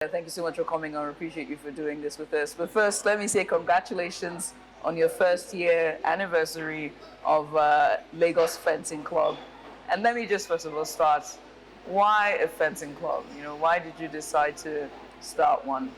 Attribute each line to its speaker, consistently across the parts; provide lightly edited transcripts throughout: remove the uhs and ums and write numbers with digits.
Speaker 1: Thank you so much for coming on. I appreciate you for doing this with us. But first, let me say congratulations on your first year anniversary of Lagos Fencing Club. And let me just first of all start. Why a fencing club? Why did you decide to start one?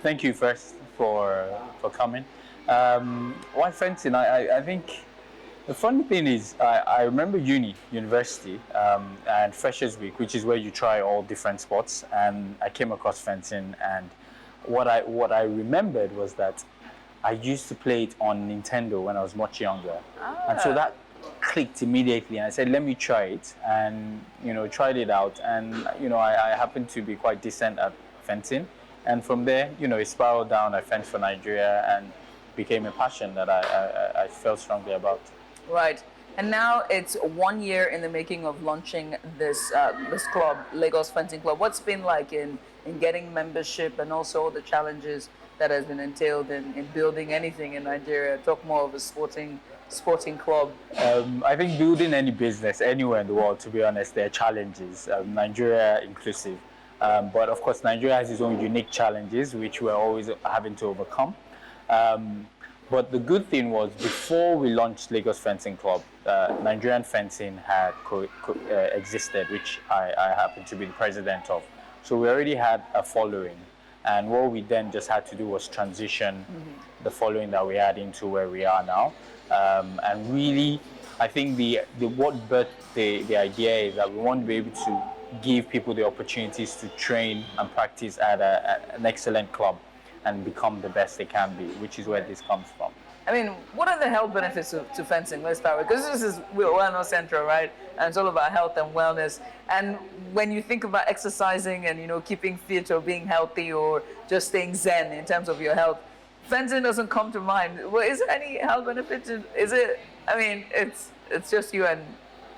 Speaker 2: Thank you first for coming. Why fencing? I think the funny thing is I remember university, and Freshers Week, which is where you try all different sports, and I came across fencing, and what I remembered was that I used to play it on Nintendo when I was much younger, and so that clicked immediately, and I said, let me try it, and tried it out, and I happened to be quite decent at fencing, and from there it spiraled down. I fenced for Nigeria and became a passion that I felt strongly about.
Speaker 1: Right. And now it's 1 year in the making of launching this club, Lagos Fencing Club. What's been like in getting membership and also all the challenges that has been entailed in building anything in Nigeria? Talk more of a sporting club.
Speaker 2: I think building any business anywhere in the world, to be honest, there are challenges, Nigeria inclusive. But of course, Nigeria has its own unique challenges, which we're always having to overcome. But the good thing was, before we launched Lagos Fencing Club, Nigerian fencing had existed, which I happened to be the president of. So we already had a following. And what we then just had to do was transition the following that we had into where we are now. And really, I think what birthed the idea is that we want to be able to give people the opportunities to train and practice at an excellent club and become the best they can be, which is where this comes from.
Speaker 1: I mean, what are the health benefits to fencing? Let's start with, because this is Wellness Central, right? And it's all about health and wellness. And when you think about exercising and keeping fit or being healthy or just staying zen in terms of your health, fencing doesn't come to mind. Well, is there any health benefit? Is it? I mean, it's just you and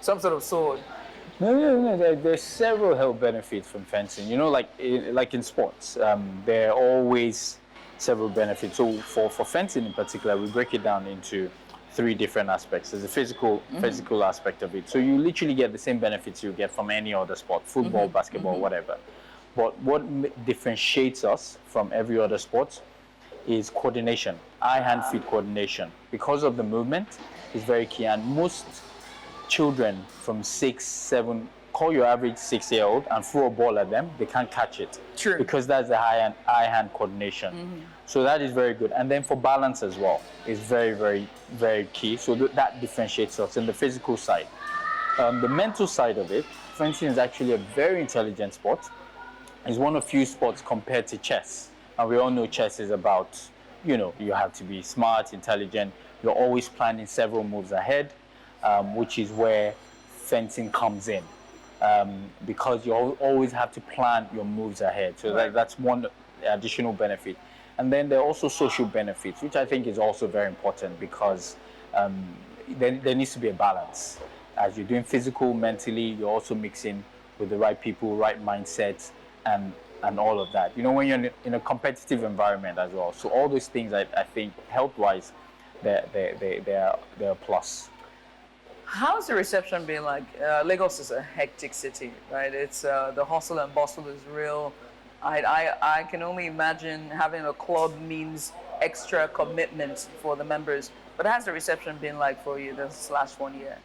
Speaker 1: some sort of sword.
Speaker 2: No. There's several health benefits from fencing. Like in sports, there are always several benefits. So for fencing in particular, we break it down into three different aspects. There's a physical aspect of it. So you literally get the same benefits you get from any other sport, football, basketball, whatever. But what differentiates us from every other sport is coordination, eye-hand-feet coordination. Because of the movement, is very key. And most children from 6, 7, call your average 6-year-old and throw a ball at them, they can't catch it.
Speaker 1: True.
Speaker 2: Because that's the eye-hand coordination. So that is very good. And then for balance as well, is very, very, very key. So that differentiates us in the physical side. The mental side of it, fencing is actually a very intelligent sport. It's one of few sports compared to chess. And we all know chess is about, you have to be smart, intelligent. You're always planning several moves ahead, which is where fencing comes in. Because you always have to plan your moves ahead. So that's one additional benefit. And then there are also social benefits, which I think is also very important, because there needs to be a balance. As you're doing physical, mentally, you're also mixing with the right people, right mindsets, and all of that. When you're in a competitive environment as well. So all those things, I think, health-wise, they're a plus.
Speaker 1: How's the reception been like? Lagos is a hectic city, right? It's the hustle and bustle is real. I can only imagine having a club means extra commitment for the members. But how's the reception been like for you this last 1 year?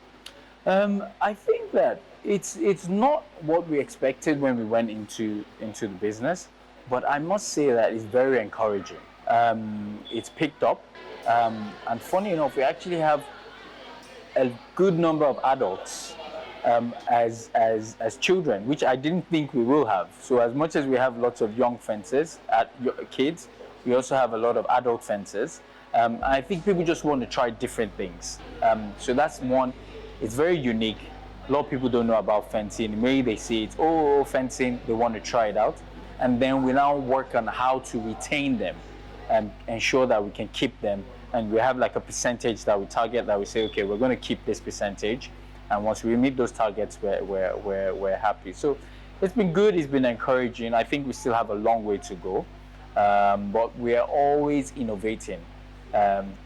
Speaker 2: I think that it's not what we expected when we went into the business, but I must say that it's very encouraging. It's picked up, and funny enough, we actually have a good number of adults as children, which I didn't think we will have. So as much as we have lots of young fencers, kids, we also have a lot of adult fencers. I think people just want to try different things. So that's one. It's very unique. A lot of people don't know about fencing. Maybe they see it, fencing, they want to try it out. And then we now work on how to retain them and ensure that we can keep them. And we have like a percentage that we target, that we say, okay, we're going to keep this percentage. And once we meet those targets, we're happy. So it's been good, it's been encouraging. I think we still have a long way to go. But we are always innovating,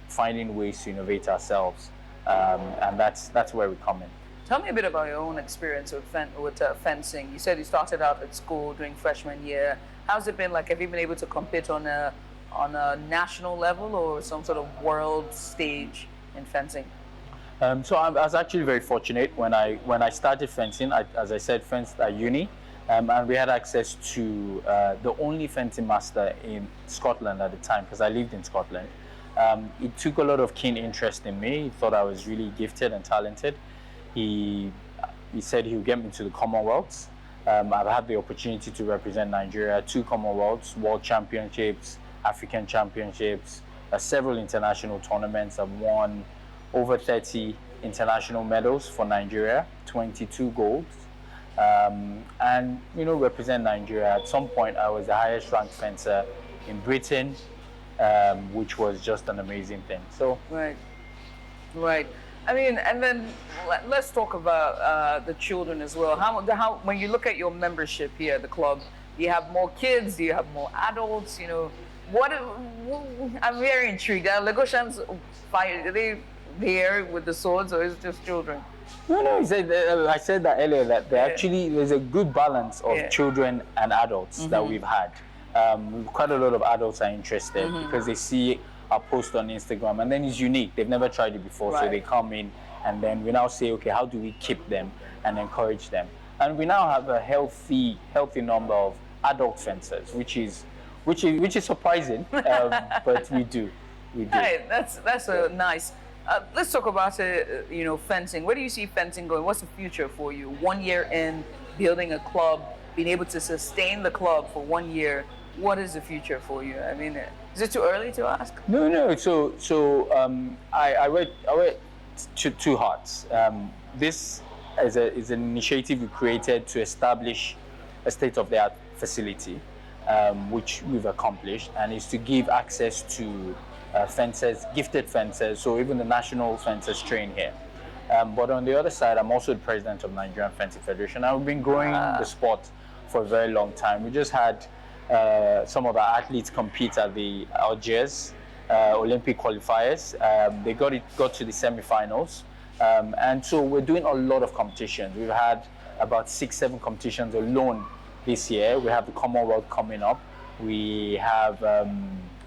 Speaker 2: finding ways to innovate ourselves. And that's where we come in.
Speaker 1: Tell me a bit about your own experience with fencing. You said you started out at school during freshman year. How's it been like? Have you been able to compete on a national level or some sort of world stage in fencing?
Speaker 2: So I was actually very fortunate when I started fencing. As I said, fenced at uni, and we had access to the only fencing master in Scotland at the time because I lived in Scotland. He took a lot of keen interest in me. He thought I was really gifted and talented. He said he would get me to the Commonwealths. I've had the opportunity to represent Nigeria, 2 Commonwealths, World Championships, African Championships, several international tournaments. I've won over 30 international medals for Nigeria, 22 golds, and represent Nigeria. At some point, I was the highest ranked fencer in Britain, which was just an amazing thing. So
Speaker 1: right. I mean, and then let's talk about the children as well. How when you look at your membership here at the club, do you have more kids? Do you have more adults? I'm very intrigued. Are Lagosians are they there with the swords, or is it just children?
Speaker 2: No. I said that earlier that there's a good balance of children and adults that we've had. Quite a lot of adults are interested because they see our post on Instagram, and then it's unique. They've never tried it before, so they come in, and then we now say, okay, how do we keep them and encourage them? And we now have a healthy number of adult fencers, which is surprising, but we do.
Speaker 1: Right, that's nice. Let's talk about fencing. Where do you see fencing going? What's the future for you? 1 year in, building a club, being able to sustain the club for 1 year. What is the future for you? I mean, is it too early to ask?
Speaker 2: No. So I wear 2 hats. This is an initiative we created to establish a state-of-the-art facility, which we've accomplished, and is to give access to fencers, gifted fencers. So even the national fencers train here. But on the other side, I'm also the president of Nigerian Fencing Federation. I've been growing the sport for a very long time. We just had some of our athletes compete at the Algiers Olympic qualifiers. They got to the semi-finals, and so we're doing a lot of competitions. We've had about 6-7 competitions alone this year. We have the Commonwealth coming up. We have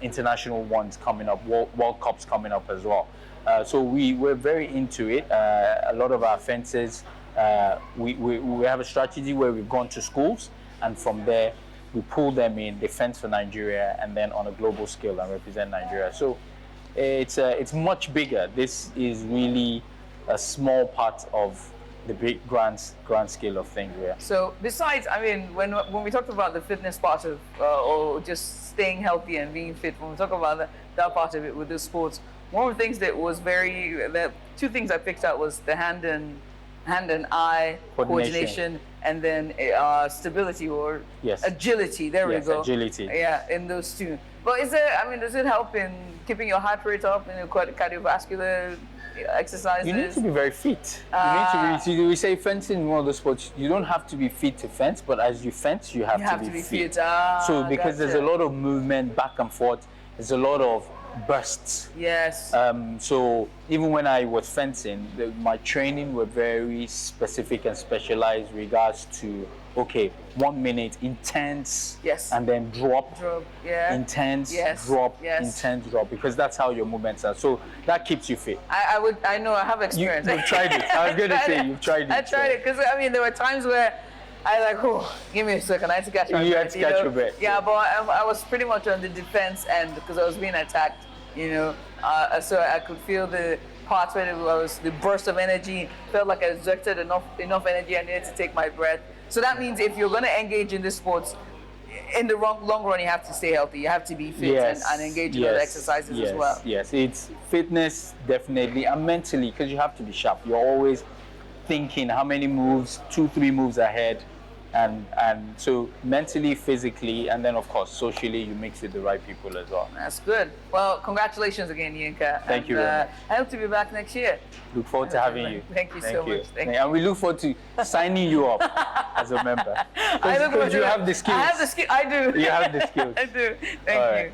Speaker 2: international ones coming up, World Cups coming up as well. So we're very into it. A lot of our fences, we have a strategy where we've gone to schools, and from there we pull them in, they fence for Nigeria, and then on a global scale and represent Nigeria. So it's much bigger. This is really a small part of the big grand scale of things. Yeah.
Speaker 1: So besides, I mean, when we talked about the fitness part of, or just staying healthy and being fit, when we talk about that part of it with the sports, one of the things that was the 2 things I picked out was the hand and eye coordination, and then stability or agility. There we go.
Speaker 2: Agility.
Speaker 1: Yeah, in those 2. But does it help in keeping your heart rate up in cardiovascular exercises?
Speaker 2: You need to be very fit. We say fencing in one of the sports, you don't have to be fit to fence, but as you fence, you have to be fit. So because there's a lot of movement back and forth, there's a lot of bursts.
Speaker 1: Yes.
Speaker 2: So even when I was fencing, my training were very specific and specialized regards to 1 minute intense, and then drop, intense, drop, intense, drop, because that's how your movements are. So that keeps you fit.
Speaker 1: I know, I have experience.
Speaker 2: You've tried it. I was going to say you've tried it.
Speaker 1: I tried it because there were times where give me a second, I had to catch my breath.
Speaker 2: You had to catch your breath.
Speaker 1: Yeah, but I was pretty much on the defense end because I was being attacked, so I could feel the parts where it was the burst of energy, felt like I exerted enough energy, I needed to take my breath. So that means if you're going to engage in this sports, in the long run, you have to stay healthy. You have to be fit and engage in other exercises as well.
Speaker 2: Yes, it's fitness, definitely, and mentally, because you have to be sharp. You're always thinking how many moves, 2-3 moves ahead, and so mentally, physically, and then of course socially, you mix with the right people as well.
Speaker 1: That's good. Well, congratulations again, Yinka.
Speaker 2: Thank you very much.
Speaker 1: I hope to be back next year.
Speaker 2: Look forward to having you.
Speaker 1: Thank you so much. Thank you.
Speaker 2: And we look forward to signing you up as a member. Because you have the skills.
Speaker 1: I have the skills. I do.
Speaker 2: You have the skills.
Speaker 1: I do. Thank you.